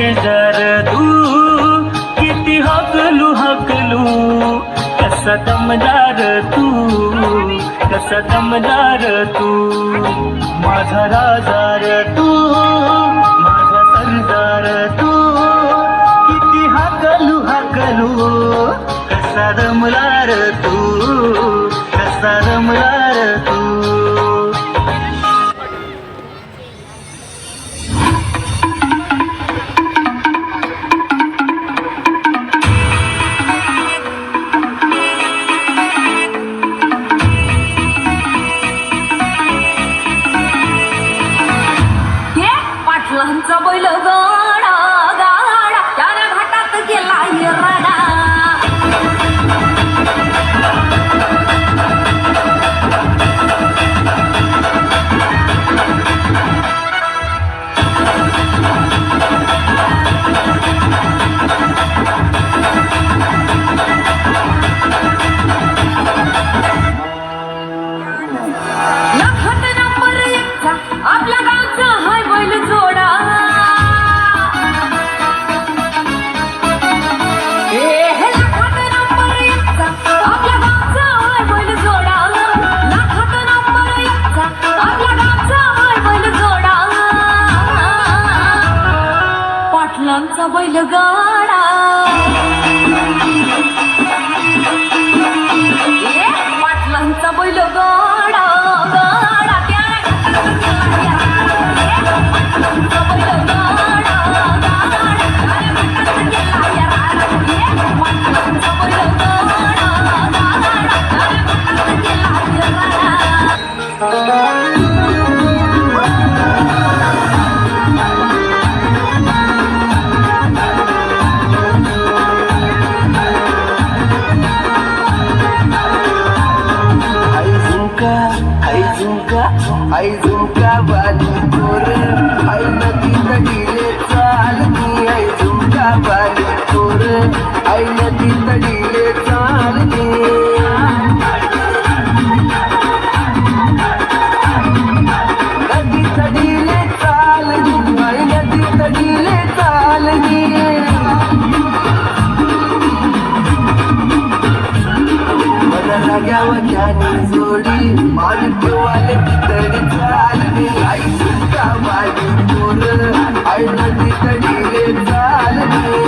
शेजार तू किती हकलू हकलू कसा दमदार तू कसा दमदार तू माझा राजार तू माझा सरदार तू किती हकलू हकलू कसा दमदार तू कसा दमदार तू पाटलांचा बैल गाडा गाडा त्याने घाटात गेला रडा लखत नंबर 1 आपल्या गावचा हाय बैल जोडा लखत नंबर 1 आपल्या गावचा हाय बैल जोडा लखत नंबर 1 आपल्या गावचा हाय बैल जोडा पाटलांचा बैल गाडा पाटलांचा बैल गाडा गाडा त्याने आई झुमका बाली तोर आई नदी तडीले चालती आई झुमका बाली तोर आई नदी तडीले चालती नदी तडीले चालती आई नदी तडीले चालती लगावच्यानी जोडी माणिक्यवाले तडी चालली आई झुमका बाली तोर आई नदी तडीले चालली